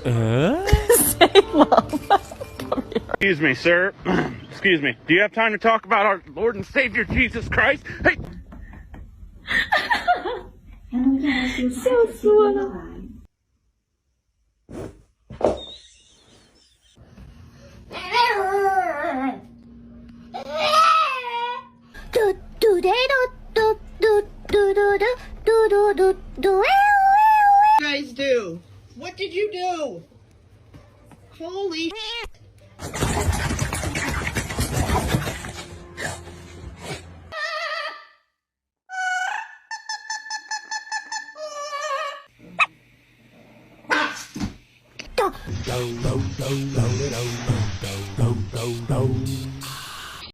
Say mom. Excuse me, sir. Excuse me. Do you have time to talk about our Lord and Savior Jesus Christ? Hey! 笑死我了。You guys do? What did you do? Holy go, go, go, go, go, go, go, go, go, go.